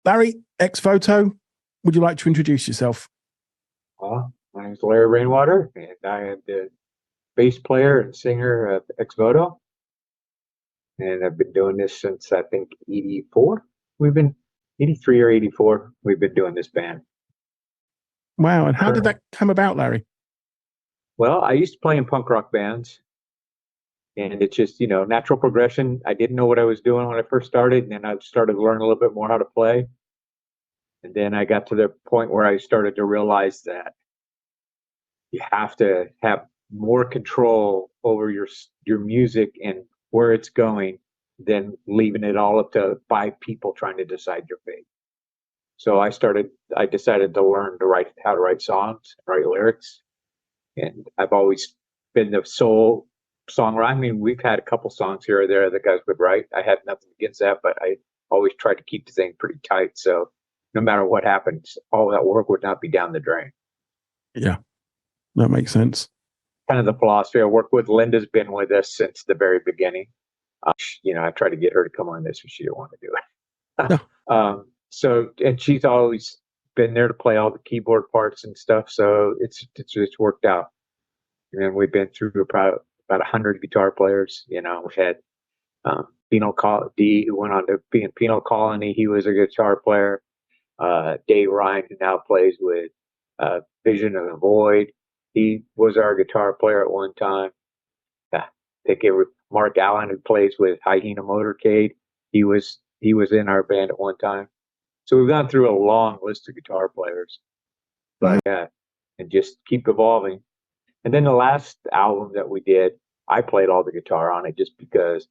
Larry, Ex-Voto, would you like to introduce yourself? My name is Larry Rainwater, and I am the bass player and singer of Exvoto. And I've been doing this since I think 84. We've been 83 or 84. We've been doing this band. Wow. And how did that come about, Larry? Well, I used to play in punk rock bands, and it's just, natural progression. I didn't know what I was doing when I first started, and then I started to learn a little bit more how to play. And then I got to the point where I started to realize that you have to have more control over your music and where it's going than leaving it all up to 5 people trying to decide your fate. So I decided to learn how to write songs, write lyrics. And I've always been the sole songwriter. I mean, we've had a couple songs here or there that guys would write. I had nothing against that, but I always tried to keep the thing pretty tight. So no matter what happens, all that work would not be down the drain. Yeah, that makes sense. Kind of the philosophy. I work with Linda's been with us since the very beginning. I tried to get her to come on this, but she didn't want to do it. No. And she's always been there to play all the keyboard parts and stuff. So it's worked out. And we've been through about 100 guitar players. We had Penal D, who went on to be in Penal Colony. He was a guitar player. Dave Ryan, who now plays with Vision of the Void. He was our guitar player at one time. Mark Allen, who plays with Hyena Motorcade. He was in our band at one time. So we've gone through a long list of guitar players. But and just keep evolving. And then the last album that we did, I played all the guitar on it just because it's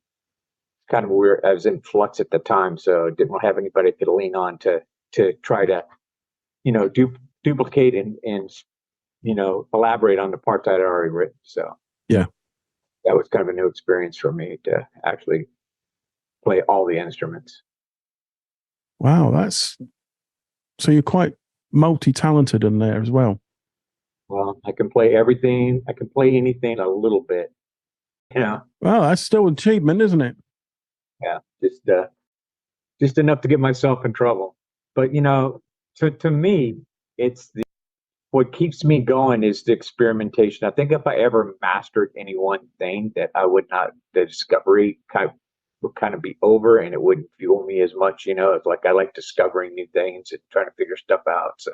kind of weird. I was in flux at the time, so didn't have anybody to lean on to try to, duplicate and elaborate on the parts I'd already written. So yeah, that was kind of a new experience for me to actually play all the instruments. Wow, so you're quite multi-talented in there as well. Well, I can play everything. I can play anything a little bit. Well, that's still an achievement, isn't it? Yeah, just enough to get myself in trouble. But to me, what keeps me going is the experimentation. I think if I ever mastered any one thing, that the discovery would kind of be over, and it wouldn't fuel me as much. It's like I like discovering new things and trying to figure stuff out. So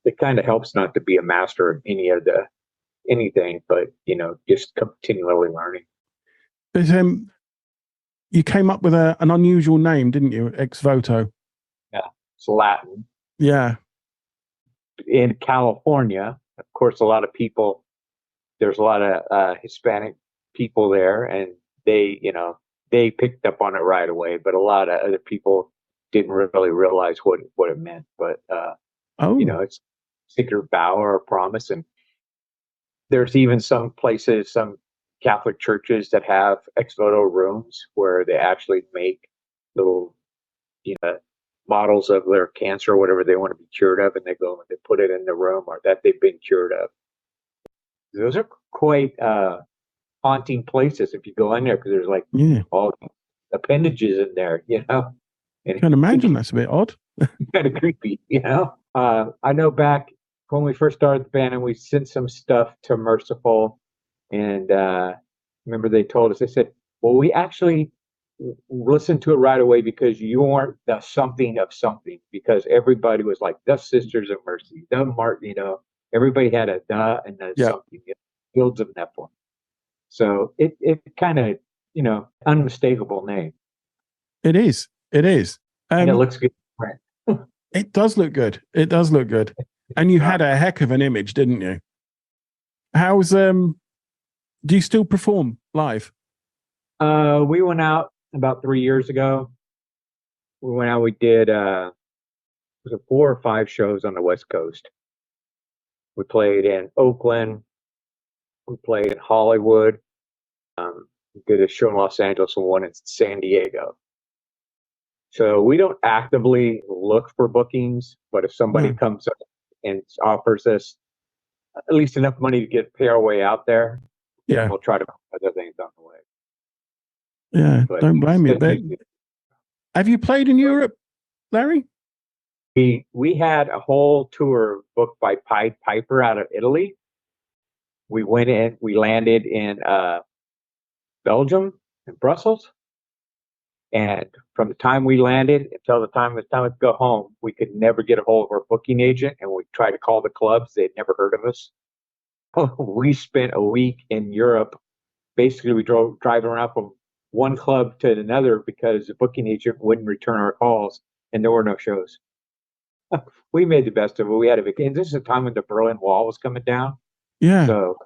it kind of helps not to be a master of anything, but just continually learning. But you came up with an unusual name, didn't you? Exvoto. Yeah, it's Latin. Yeah. In California, of course, there's a lot of Hispanic people there, and they picked up on it right away, but a lot of other people didn't really realize what it meant. But it's secret vow or a promise. And there's even some places, some Catholic churches that have Exvoto rooms where they actually make little, models of their cancer or whatever they want to be cured of, and they go and they put it in the room or that they've been cured of. Those are quite haunting places if you go in there, because there's all appendages in there, And I can imagine that's a bit odd. Kind of creepy, I know back when we first started the band and we sent some stuff to Merciful, and remember they told us, they said, well, we actually listened to it right away because you weren't the something of something, because everybody was like the Sisters of Mercy, the Martin, everybody had a the and the something, Guilds of Nephilim. So it kind of, unmistakable name. It is. And it looks good. It does look good. And you had a heck of an image, didn't you? How's do you still perform live? We went out about 3 years ago. We did was it 4 or 5 shows on the West Coast. We played in Oakland, we played in Hollywood, we did a show in Los Angeles and one in San Diego. So we don't actively look for bookings, but if somebody comes up and offers us at least enough money to pay our way out there, we'll try to put other things on the way. Yeah, but don't blame me. Have you played in Europe, Larry? We had a whole tour booked by Pied Piper out of Italy. We went in, we landed in Belgium, in Brussels. And from the time we landed until the time it was to go home, we could never get a hold of our booking agent. And we tried to call the clubs. They'd never heard of us. We spent a week in Europe. Basically, we drove driving around from one club to another because the booking agent wouldn't return our calls and there were no shows. We made the best of it. We had a vacation. This is a time when the Berlin Wall was coming down. Yeah. So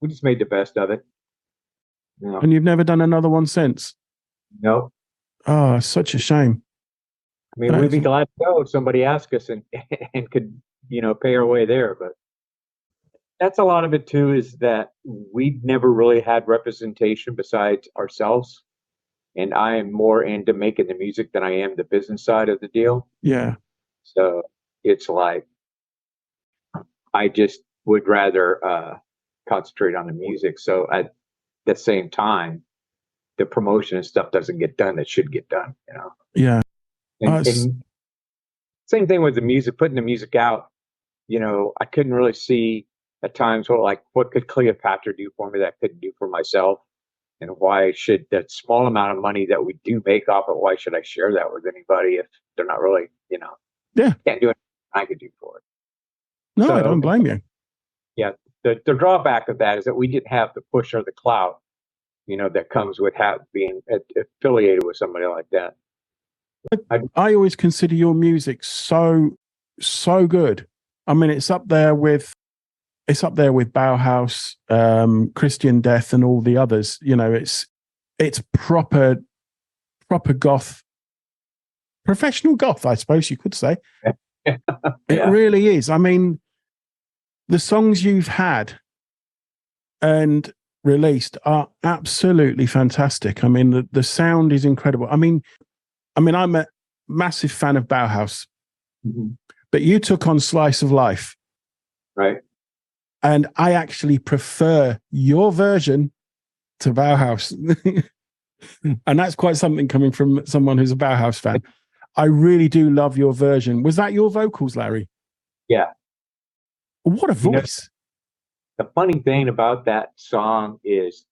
we just made the best of it. No. And you've never done another one since? No. Oh, such a shame. I mean, we'd be glad to go if somebody asked us and could, pay our way there. But that's a lot of it too, is that we've never really had representation besides ourselves. And I am more into making the music than I am the business side of the deal. Yeah. So it's like, I just would rather concentrate on the music. So at the same time, the promotion and stuff doesn't get done that should get done, Yeah. And same thing with the music, putting the music out, I couldn't really see at times what could Cleopatra do for me that I couldn't do for myself? And why should that small amount of money that we do make off it, why should I share that with anybody if they're not really, can't do anything I could do for it? No, I don't blame you. Yeah. The drawback of that is that we didn't have the push or the clout, that comes with being affiliated with somebody like that. I always consider your music so good. I mean, it's up there with Bauhaus, Christian Death, and all the others. It's proper goth, professional goth, I suppose you could say. Yeah. It really is. I mean, the songs you've had and released are absolutely fantastic. I mean, the sound is incredible. I mean, I'm a massive fan of Bauhaus, but you took on Slice of Life. Right. And I actually prefer your version to Bauhaus. And that's quite something coming from someone who's a Bauhaus fan. I really do love your version. Was that your vocals, Larry? Yeah. What a voice. The funny thing about that song is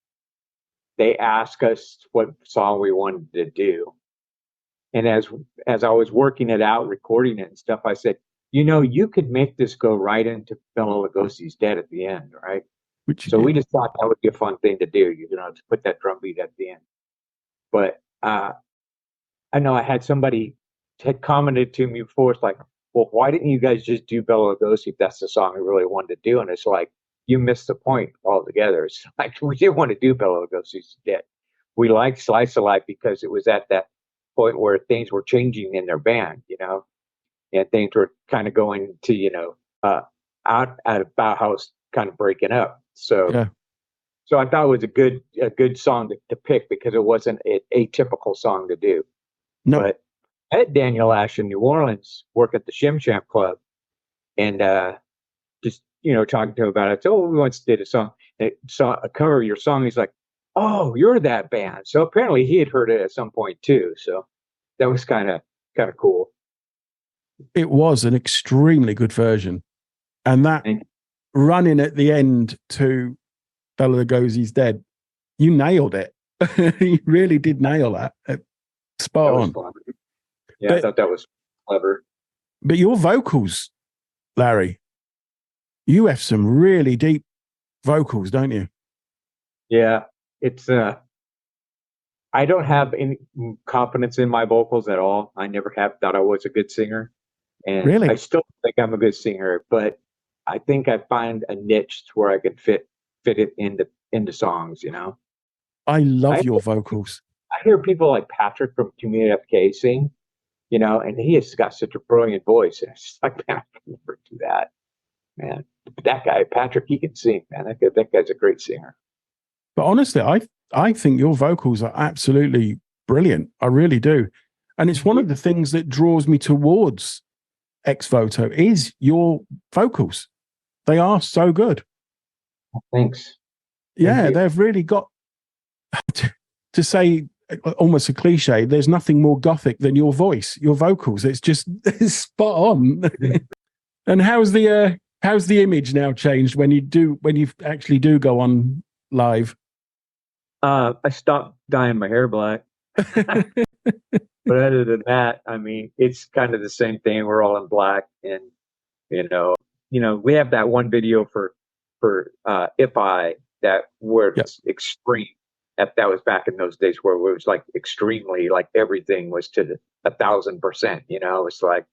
they asked us what song we wanted to do. And as I was working it out, recording it and stuff, I said, you could make this go right into Bela Lugosi's Dead at the end, right? So we just thought that would be a fun thing to do, to put that drum beat at the end. But I know I had somebody had commented to me before, it's like, well, why didn't you guys just do Bela Lugosi if that's the song we really wanted to do? And it's like, you missed the point altogether. It's like, we didn't want to do Bela Lugosi's Dead. We liked Slice of Life because it was at that point where things were changing in their band, and things were kind of going to, out of Bauhaus kind of breaking up. So, So I thought it was a good song to pick because it wasn't an atypical song to do. No. But I had Daniel Ash in New Orleans work at the Shim Sham Club, and just talking to him about it. So we once did a song, saw a cover of your song. He's like, "Oh, you're that band." So apparently he had heard it at some point too. So that was kind of cool. It was an extremely good version, and that running at the end to Bela Lugosi's Dead, you nailed it. You really did nail that. Spot on. Fun. Yeah, I thought that was clever. But your vocals, Larry, you have some really deep vocals, don't you? Yeah, it's I don't have any confidence in my vocals at all. I never have thought I was a good singer, and really? I still think I'm a good singer, but I think I find a niche where I could fit it into songs. I love your vocals. I hear people like Patrick from Community FK sing, and he has got such a brilliant voice, and it's just like, man, I can never do that, man. That guy, Patrick, he can sing, man. That guy's a great singer. But honestly, I think your vocals are absolutely brilliant. I really do. And it's one of the things that draws me towards Exvoto is your vocals. They are so good. Thanks. Yeah, they've really got to say almost a cliche. There's nothing more Gothic than your voice, your vocals. It's just it's spot on. And how's the image now changed when you actually do go on live? I stopped dyeing my hair black. But other than that, I mean, it's kind of the same thing. We're all in black, and we have that one video for IPI that where it's extreme. That was back in those days where it was like extremely, like everything was to 1,000%. It's like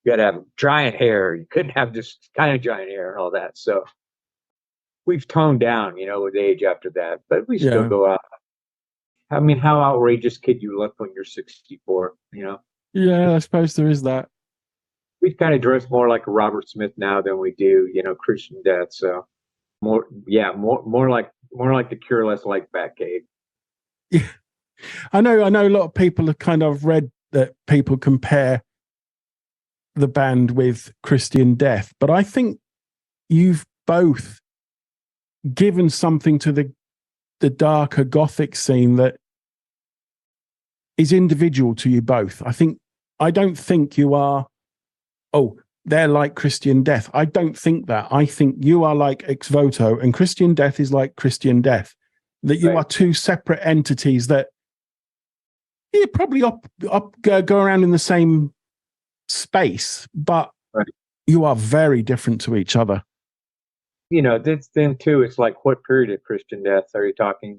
you got to have giant hair. You couldn't have just kind of giant hair and all that. So we've toned down, with age after that, but we still go out. I mean, how outrageous could you look when you're 64? Yeah, I suppose there is that. We kind of dress more like a Robert Smith now than we do, Christian Death. So more like the Cure, less like Batcave. Yeah, I know. A lot of people have kind of read that people compare the band with Christian Death, but I think you've both given something to the darker Gothic scene that is individual to you both. I don't think you are, they're like Christian Death. I don't think that. I think you are like Exvoto and Christian Death is like Christian Death. That you are two separate entities that probably go around in the same space, but you are very different to each other. Then too, it's like, what period of Christian Death are you talking,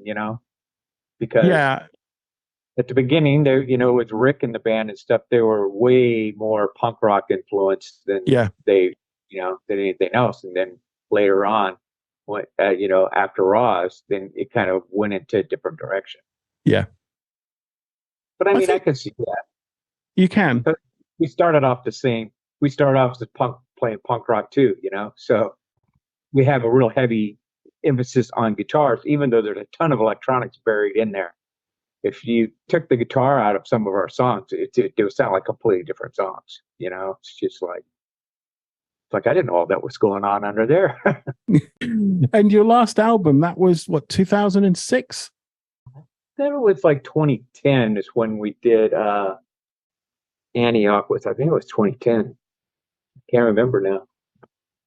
because at the beginning there, with Rick in the band and stuff, they were way more punk rock influenced than than anything else. And then later on, when, after Oz, then it kind of went into a different direction. Yeah. But I mean, I can see that. You can. But we started off the same. We started off as playing punk rock too, so we have a real heavy emphasis on guitars, even though there's a ton of electronics buried in there. If you took the guitar out of some of our songs, it would sound like completely different songs. It's just like I didn't know all that was going on under there. And your last album, that was what, 2006? That was like 2010 is when we did Antioch I think it was 2010. Can't remember now.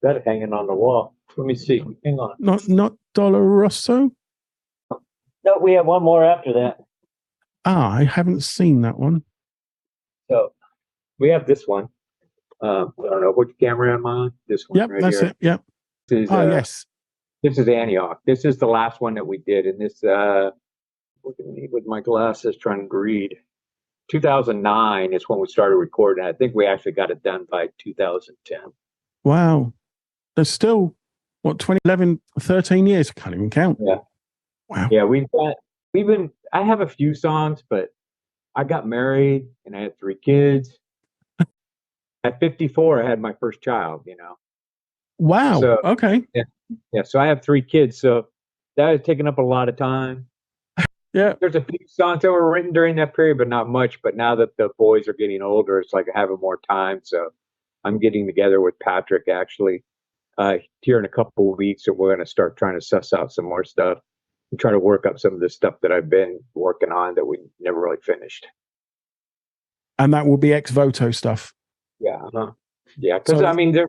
Got it hanging on the wall. Let me see. Hang on. Not Doloroso? No, we have one more after that. I haven't seen that one. So we have this one. I don't know which camera am I on. This one. Yep, right that's here. it. Yep. This is, yes. This is Antioch. This is the last one that we did, and this look at me with my glasses trying to read. 2009 is when we started recording. I think we actually got it done by 2010. Wow. There's still, 2011, 13 years? I can't even count. Yeah. Wow. Yeah, I have a few songs, but I got married and I had 3 kids. At 54, I had my first child, Wow. So, okay. Yeah. So I have 3 kids. So that has taken up a lot of time. Yeah. There's a few songs that were written during that period, but not much. But now that the boys are getting older, it's like having more time. So I'm getting together with Patrick actually here in a couple of weeks, and we're going to start trying to suss out some more stuff and try to work up some of the stuff that I've been working on that we never really finished. And that will be Ex-Voto stuff. Yeah. Yeah. Because I mean, there's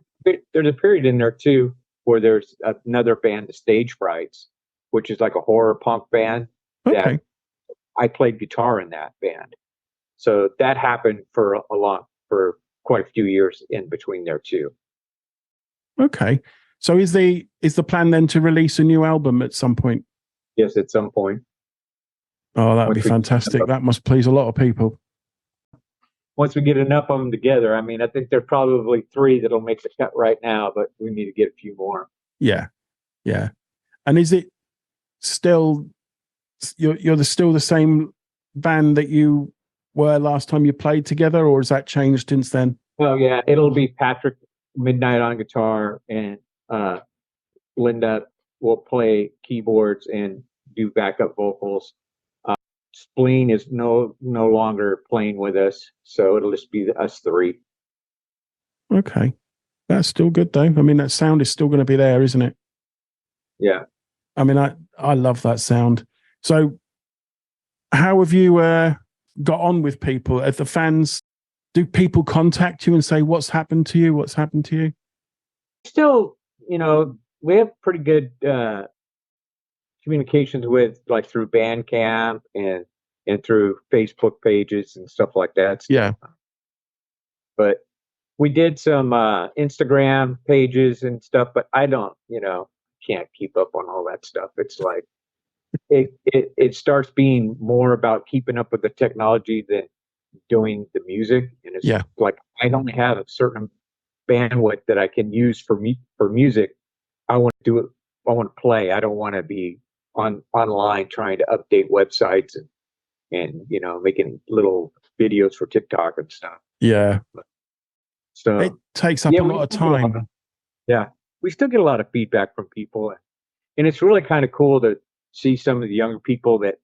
a period in there too where there's another band, the Stage Frights, which is like a horror punk band. Okay. That I played guitar in that band. So that happened for quite a few years in between there too. Okay. So is the plan then to release a new album at some point? Yes, at some point. Oh, that would be fantastic. That must please a lot of people. Once we get enough of them together, I mean, I think there are probably 3 that'll make the cut right now, but we need to get a few more. Yeah. Yeah. And is it still, you're still the same band that you were last time you played together, or has that changed since then? Well, yeah, it'll be Patrick Midnight on guitar, and Linda will play keyboards and do backup vocals. Spleen is no longer playing with us, so it'll just be us 3. Okay. That's still good though. I mean, that sound is still going to be there, isn't it? Yeah. I mean, I love that sound. So how have you got on with people? At the fans, do people contact you and say, what's happened to you? What's happened to you? Still, we have pretty good communications with, like, through Bandcamp and through Facebook pages and stuff like that. Yeah. But we did some Instagram pages and stuff, but I don't, can't keep up on all that stuff. It's like it starts being more about keeping up with the technology than doing the music. And it's like I don't have a certain bandwidth that I can use for music. I want to do it. I want to play. I don't want to be online trying to update websites and making little videos for TikTok and stuff. Yeah. So it takes up a lot of time. Yeah. We still get a lot of feedback from people, and it's really kind of cool to see some of the younger people that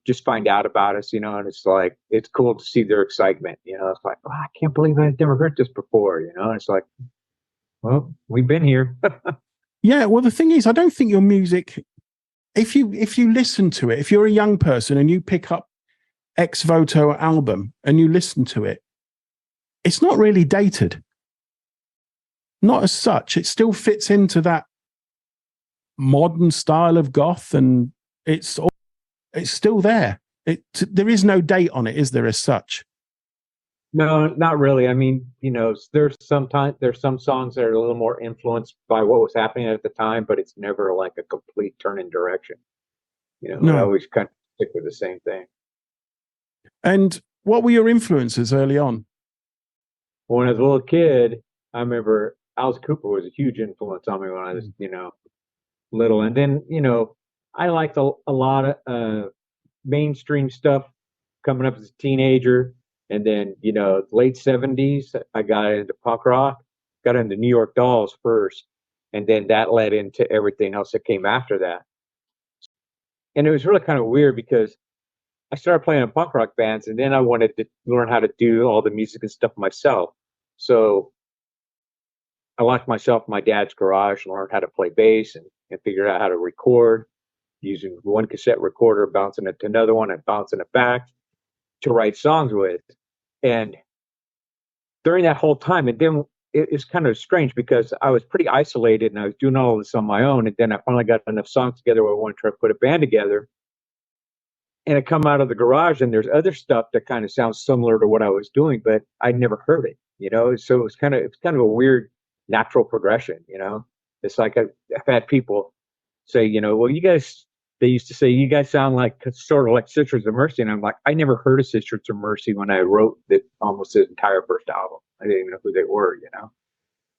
just find out about us, and it's like, it's cool to see their excitement. It's like, oh, I can't believe I've never heard this before. And it's like, well, we've been here. Yeah. Well, the thing is, I don't think your music, if you listen to it, if you're a young person and you pick up Ex-Voto album and you listen to it, it's not really dated. Not as such. It still fits into that modern style of goth, and it's still there. There is no date on it, is there, as such? No, not really. I mean, there's some songs that are a little more influenced by what was happening at the time, but it's never like a complete turn in direction. No. I always kind of stick with the same thing. And what were your influences early on? When I was a little kid, I remember Alice Cooper was a huge influence on me when I was, little. And then, I liked a lot of mainstream stuff coming up as a teenager. And then, late 70s, I got into punk rock, got into New York Dolls first. And then that led into everything else that came after that. And it was really kind of weird because I started playing in punk rock bands, and then I wanted to learn how to do all the music and stuff myself. So I locked myself in my dad's garage and learned how to play bass and figured out how to record using one cassette recorder, bouncing it to another one and bouncing it back to write songs with. And during that whole time, and then it's kind of strange because I was pretty isolated and I was doing all of this on my own. And then I finally got enough songs together where I wanted to try to put a band together. And I come out of the garage and there's other stuff that kind of sounds similar to what I was doing, but I'd never heard it, So it's kind of a weird natural progression, It's like I've had people say, well, they used to say, you guys sound like sort of like Sisters of Mercy. And I'm like, I never heard of Sisters of Mercy when I wrote almost the entire first album. I didn't even know who they were,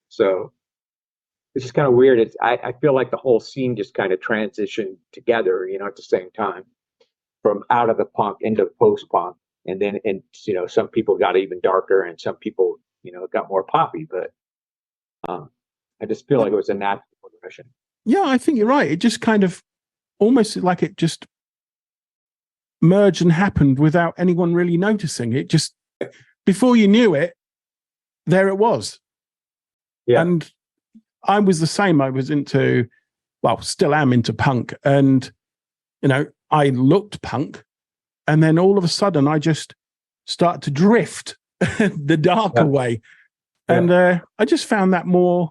So it's just kind of weird. I feel like the whole scene just kind of transitioned together, at the same time. From out of the punk into post-punk, and then some people got even darker, and some people got more poppy. But I just feel like it was a natural progression. Yeah, I think you're right. It just kind of almost like it just merged and happened without anyone really noticing. It just, before you knew it, there it was. Yeah. And I was the same. I was still am into punk, and I looked punk, and then all of a sudden I just started to drift the darker way. And I just found that more,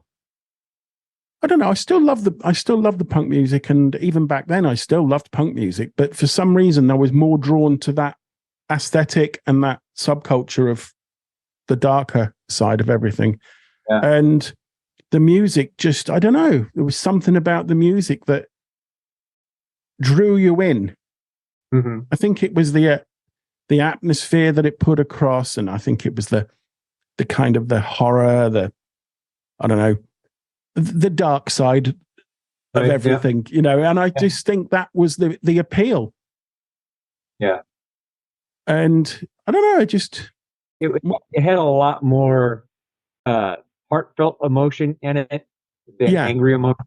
I don't know, I still love the punk music, and even back then I still loved punk music, but for some reason I was more drawn to that aesthetic and that subculture of the darker side of everything. Yeah. And the music just, I don't know, there was something about the music that drew you in. Mm-hmm. I think it was the atmosphere that it put across, and I think it was the kind of the horror, I don't know, the dark side of everything, and I just think that was the appeal. Yeah. And I don't know, it had a lot more heartfelt emotion in it than angry emotion.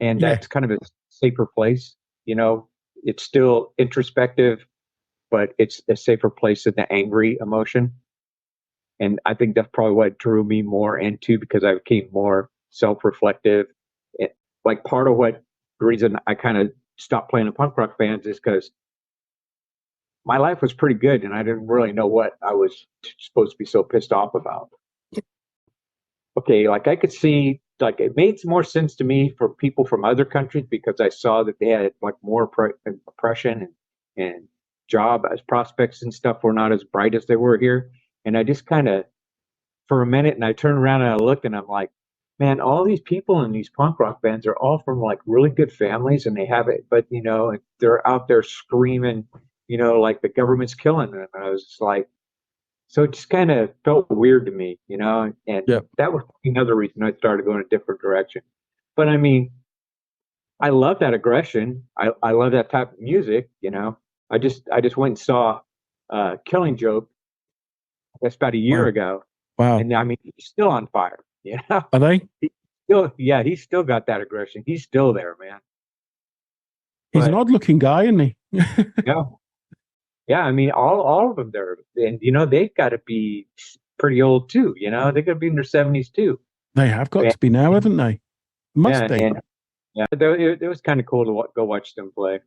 And that's kind of a safer place, It's still introspective, but it's a safer place than the angry emotion. And I think that's probably what drew me more into, because I became more self-reflective. Like part of the reason I kind of stopped playing in punk rock bands is because my life was pretty good and I didn't really know what I was supposed to be so pissed off about. Okay, like I could see, like it made more sense to me for people from other countries because I saw that they had like more oppression and job as prospects and stuff were not as bright as they were here. And I just kind of, for a minute, and I turned around and I looked and I'm like, man, all these people in these punk rock bands are all from like really good families and they have it, but you know, they're out there screaming, you know, like the government's killing them. And I was just like, so it just kind of felt weird to me, you know, and Yeah. that was another reason I started going a different direction. But I mean, I love that aggression. I love that type of music, you know. I just went and saw Killing Joke. That's about a year Wow. ago, Wow. and I mean he's still on fire. Yeah, Are they? He's still got that aggression. He's still there, man. He's an odd-looking guy, isn't he? Yeah, yeah. I mean, all of them there, and you know they've got to be pretty old too. You know, they got to be in their 70s too. They have got to be now, haven't they? Must be. And yeah, it was kind of cool to go watch them play.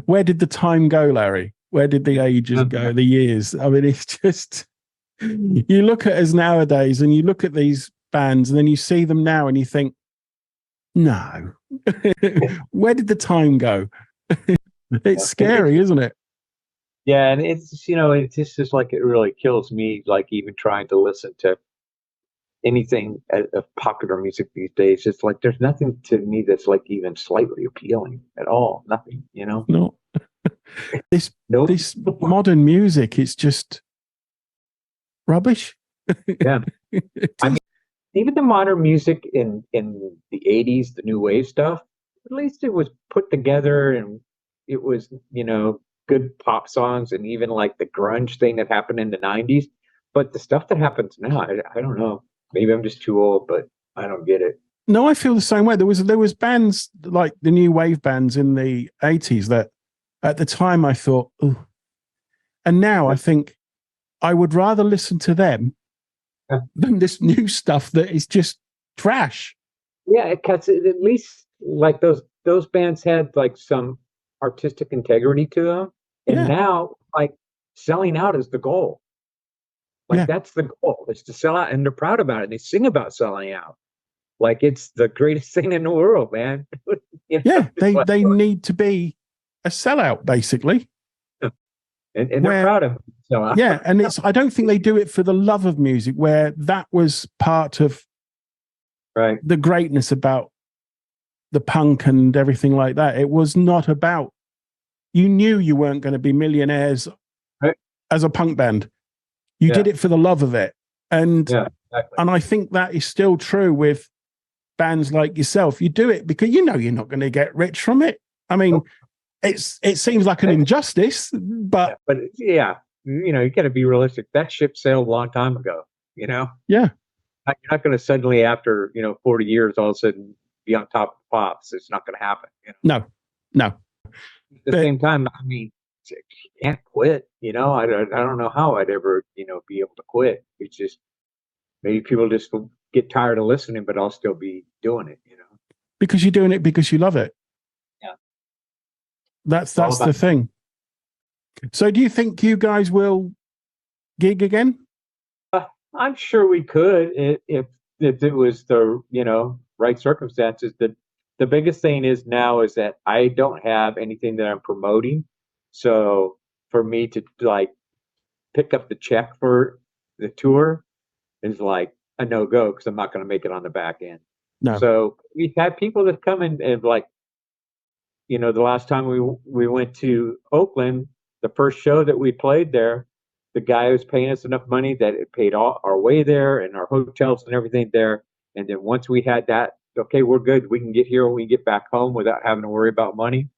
Where did the time go, Larry? Where did the ages go, the years? I mean, it's just, you look at us nowadays and you look at these bands and then you see them now and you think, no, where did the time go? It's scary, isn't it? Yeah, and it's, you know, it's just like it really kills me, like even trying to listen to anything of popular music these days. It's like there's nothing to me that's like even slightly appealing at all. Nothing, you know. No. This modern music, it's just rubbish. Yeah. I mean, even the modern music in the 80s, the new wave stuff, at least it was put together and it was, you know, good pop songs and even like the grunge thing that happened in the 90s. But the stuff that happens now, I don't know. Maybe I'm just too old, but I don't get it. No, I feel the same way. There was bands like the new wave bands in the 80s that at the time I thought, ooh. And now I think I would rather listen to them than this new stuff that is just trash. Yeah, it cuts it, at least like those bands had like some artistic integrity to them. And now like selling out is the goal. Like that's the goal, is to sell out, and they're proud about it. They sing about selling out. Like it's the greatest thing in the world, man. You know, they need to be a sellout, basically. And they're proud of it. So, yeah, and I don't think they do it for the love of music, where that was part of the greatness about the punk and everything like that. It was not about, you knew you weren't going to be millionaires as a punk band. You did it for the love of it. And and I think that is still true with bands like yourself. You do it because you know you're not going to get rich from it. I mean, it seems like an injustice, but yeah, you know, you got to be realistic. That ship sailed a long time ago, you know? Yeah. You're not going to suddenly, after, you know, 40 years, all of a sudden be on top of pops. It's not going to happen. You know? No. At the same time, I mean, you can't quit, you know? I don't know how I'd ever, you know, be able to quit. It's just, maybe people just get tired of listening, but I'll still be doing it, you know? Because you're doing it because you love it. Yeah. That's the thing. So do you think you guys will gig again? I'm sure we could if it was the, you know, right circumstances. The biggest thing is now is that I don't have anything that I'm promoting. So for me to like pick up the check for the tour is like a no-go because I'm not going to make it on the back end. No. So we've had people that come in and like, you know, the last time we went to Oakland, the first show that we played there, the guy was paying us enough money that it paid all our way there and our hotels and everything there. And then once we had that, okay, we're good. We can get here when we get back home without having to worry about money.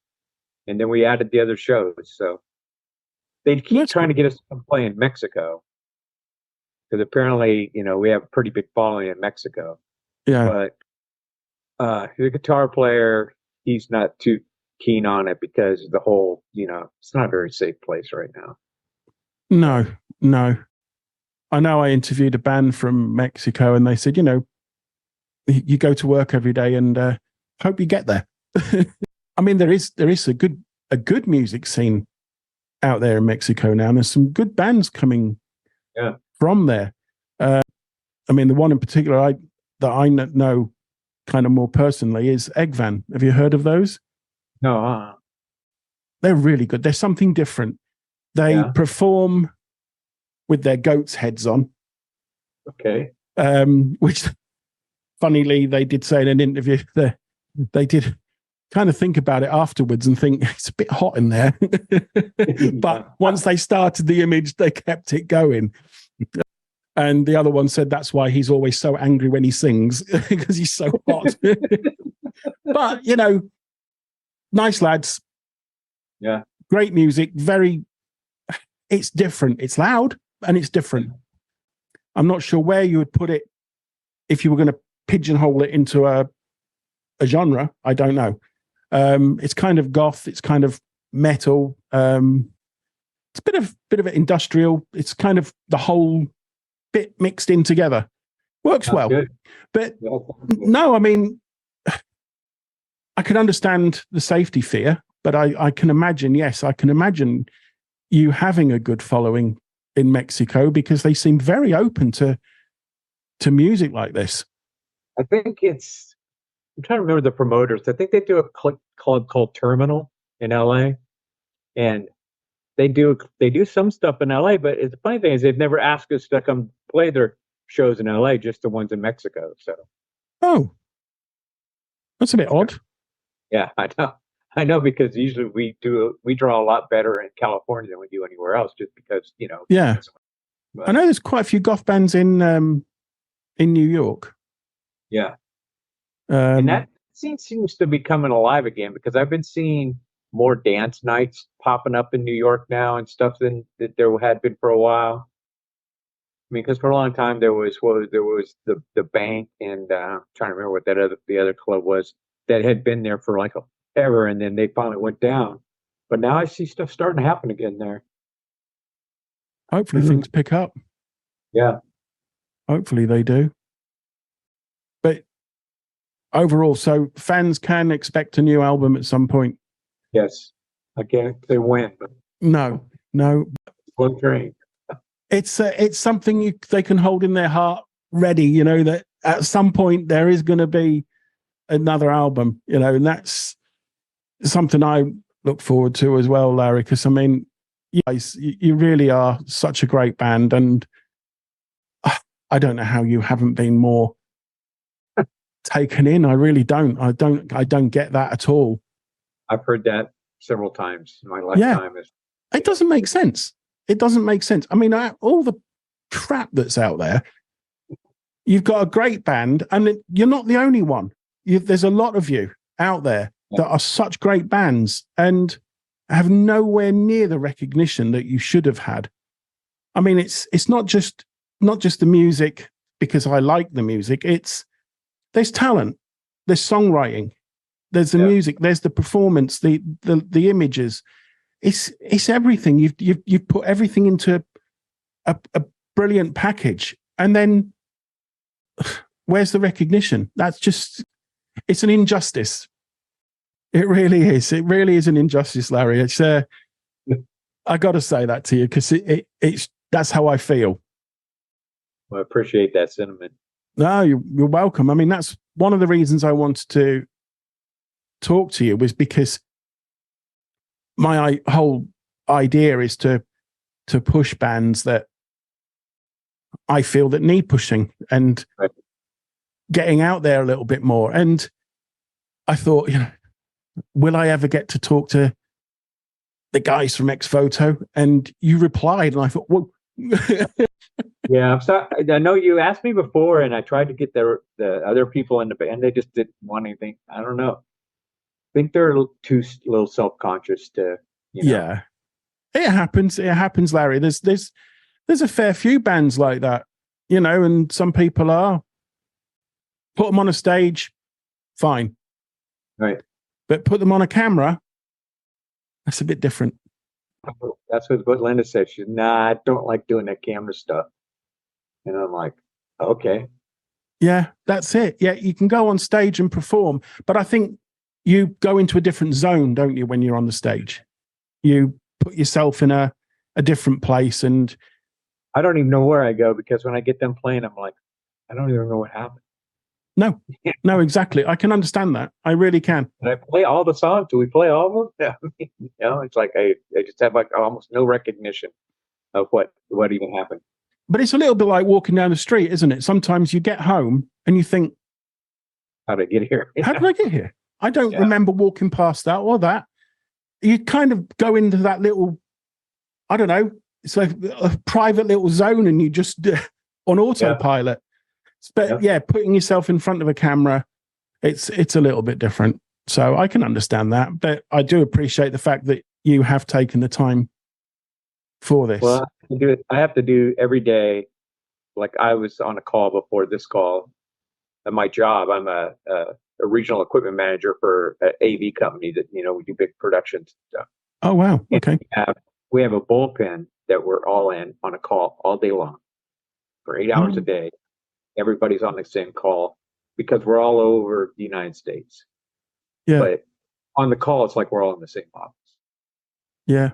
And then we added the other shows. So they keep trying to get us to play in Mexico because apparently, you know, we have a pretty big following in Mexico. Yeah. But the guitar player, he's not too keen on it because the whole, you know, it's not a very safe place right now. No. I know I interviewed a band from Mexico and they said, you know, you go to work every day and hope you get there. I mean, there is a good music scene out there in Mexico now. And there's some good bands coming from there. I mean, the one in particular that I know kind of more personally is Eggvan. Have you heard of those? No. They're really good. There's something different. They perform with their goats' heads on. Okay. Which, funnily, they did say in an interview that they did kind of think about it afterwards and think it's a bit hot in there. But once they started the image, they kept it going. And the other one said that's why he's always so angry when he sings, because he's so hot. But, you know, nice lads. Yeah. Great music. It's different. It's loud and it's different. I'm not sure where you would put it if you were going to pigeonhole it into a genre. I don't know. It's kind of goth. It's kind of metal. It's a bit of industrial. It's kind of the whole bit mixed in together. Works well. Good. But no, I mean, I can understand the safety fear, but I can imagine, I can imagine you having a good following in Mexico because they seem very open to music like this. I think I'm trying to remember the promoters. I think they do a club called Terminal in LA, and they do some stuff in LA. But the funny thing is, they've never asked us to come play their shows in LA, just the ones in Mexico. So, that's a bit odd. Yeah, I know, because usually we draw a lot better in California than we do anywhere else, just because Yeah, I know there's quite a few goth bands in New York. Yeah. And that scene seems to be coming alive again, because I've been seeing more dance nights popping up in New York now and stuff than that there had been for a while. I mean, because for a long time there was the bank, and I'm trying to remember what the other club was that had been there for like ever, and then they finally went down. But now I see stuff starting to happen again there. Hopefully things pick up. Yeah. Hopefully they do. But overall, so fans can expect a new album at some point. Yes. I can't say when, but no. One train. It's something they can hold in their heart ready, that at some point there is going to be another album, and that's something I look forward to as well, Larry, because I mean, you guys, you really are such a great band, and I don't know how you haven't been more taken in. I really don't. I don't get that at all. I've heard that several times in my lifetime. It doesn't make sense. It doesn't make sense. I mean, all the crap that's out there, you've got a great band, and you're not the only one. There's a lot of you out there that are such great bands and have nowhere near the recognition that you should have had. I mean, it's not just the music, because I like the music. There's talent, there's songwriting, there's the music, there's the performance, the images. It's everything. You've put everything into a brilliant package, and then where's the recognition? It's an injustice. It really is. It really is an injustice, Larry. It's I got to say that to you, because that's how I feel. Well, I appreciate that sentiment. No, you're welcome. I mean, that's one of the reasons I wanted to talk to you, was because my whole idea is to push bands that I feel that need pushing and getting out there a little bit more. And I thought, will I ever get to talk to the guys from Exvoto? And you replied, and I thought, well, yeah, I'm sorry. I know you asked me before, and I tried to get the other people in the band. They just didn't want anything. I don't know. I think they're a little self-conscious to, Yeah, it happens. It happens, Larry. There's a fair few bands like that, and some people are. Put them on a stage, fine. Right. But put them on a camera, that's a bit different. That's what Linda said. She's, nah, I don't like doing that camera stuff. And I'm like, okay. Yeah, that's it. Yeah, you can go on stage and perform. But I think, you go into a different zone, don't you, when you're on the stage? You put yourself in a different place, and I don't even know where I go, because when I get them playing, I'm like, I don't even know what happened. no, exactly. I can understand that. I really can. And I play all the songs. Do we play all of them? Yeah. It's like I just have like almost no recognition of what even happened. But it's a little bit like walking down the street, isn't it? Sometimes you get home and you think, How did I get here? how did I get here? I don't remember walking past that or that. You kind of go into that little, I don't know, it's like a private little zone, and you just on autopilot. But putting yourself in front of a camera, it's a little bit different. So I can understand that. But I do appreciate the fact that you have taken the time for this. Well, I have to do every day. Like, I was on a call before this call. At my job, I'm a regional equipment manager for an AV company that, we do big productions and stuff. Oh, wow. Okay. We have a bullpen that we're all in on a call all day long for 8 hours a day. Everybody's on the same call because we're all over the United States. Yeah. But on the call, it's like we're all in the same office. Yeah.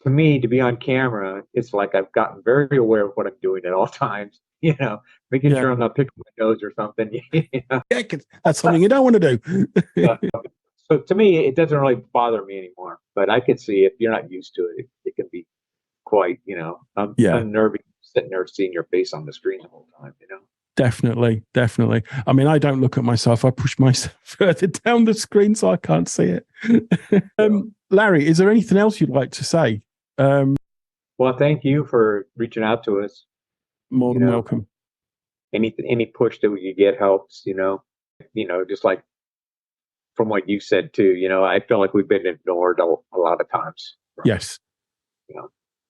To me, to be on camera, it's like I've gotten very aware of what I'm doing at all times, making sure I'm not picking my nose or something. Yeah, 'cause that's something you don't want to do. So to me, it doesn't really bother me anymore. But I can see, if you're not used to it, it can be quite, unnerving, sitting there seeing your face on the screen the whole time, Definitely. I mean, I don't look at myself. I push myself further down the screen so I can't see it. Larry, is there anything else you'd like to say? Well, thank you for reaching out to us. More than welcome. Any push that we could get helps, just like from what you said too, I feel like we've been ignored a lot of times. Yes.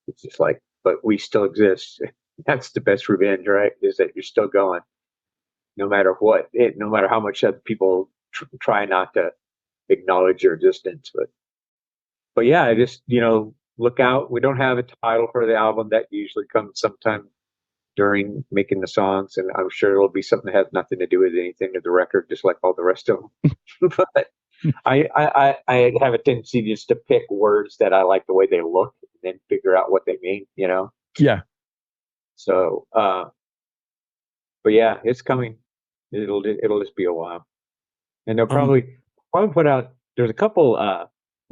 It's just like, but we still exist. That's the best revenge, right? Is that you're still going, no matter what, no matter how much people try not to acknowledge your existence. But yeah, I just, look out. We don't have a title for the album. That usually comes sometime during making the songs, and I'm sure it'll be something that has nothing to do with anything of the record, just like all the rest of them. But I have a tendency just to pick words that I like the way they look, and then figure out what they mean, Yeah. So, but yeah, it's coming. It'll just be a while, and they'll probably put out. There's a couple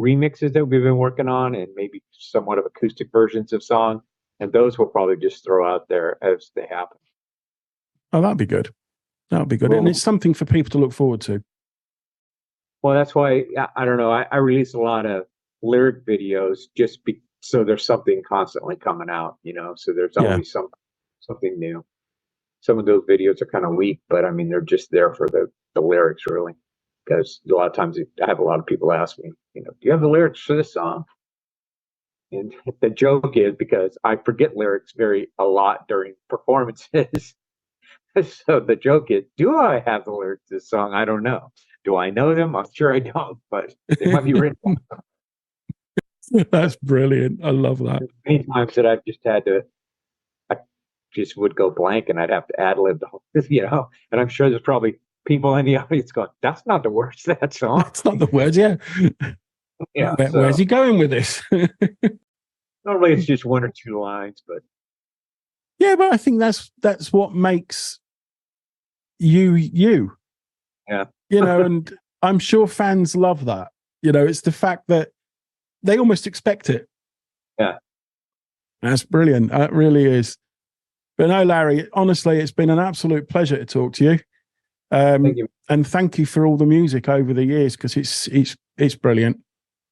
remixes that we've been working on, and maybe somewhat of acoustic versions of songs, and those we'll probably just throw out there as they happen. Oh, that'd be good. And it's something for people to look forward to. Well, that's why I don't know. I release a lot of lyric videos so there's something constantly coming out, so there's always something new. Some of those videos are kind of weak, but I mean, they're just there for the lyrics, really. Because a lot of times I have a lot of people ask me, do you have the lyrics for this song? And the joke is, because I forget lyrics a lot during performances. So the joke is, do I have the lyrics to this song? I don't know. Do I know them? I'm sure I don't, but they might be written. That's brilliant. I love that. Many times that I've just had to, I just would go blank, and I'd have to ad-lib the whole, and I'm sure there's probably people in the audience going, that's not the words of that song. That's not the words, yeah. Yeah. Where's he going with this? Normally it's just one or two lines, but. Yeah, but I think that's what makes you. Yeah. And I'm sure fans love that. It's the fact that they almost expect it. Yeah. That's brilliant. It really is. But no, Larry, honestly, it's been an absolute pleasure to talk to you. Thank you. And thank you for all the music over the years, because it's brilliant.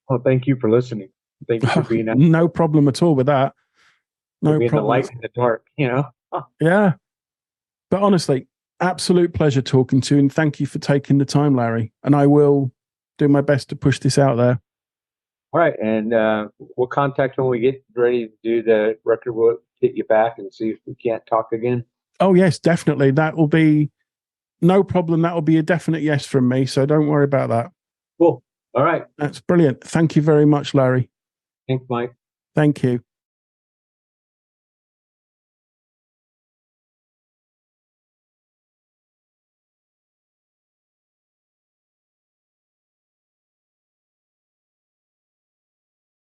Well, thank you for listening. Thank you for being no problem at all with that. No being problem. The light in the dark, Yeah. But honestly, absolute pleasure talking to you, and thank you for taking the time, Larry. And I will do my best to push this out there. All right, and we'll contact when we get ready to do the record. We'll hit you back and see if we can't talk again. Oh yes, definitely. That will be no problem. That will be a definite yes from me. So don't worry about that. Cool. All right. That's brilliant. Thank you very much, Larry. Thanks, Mike. Thank you.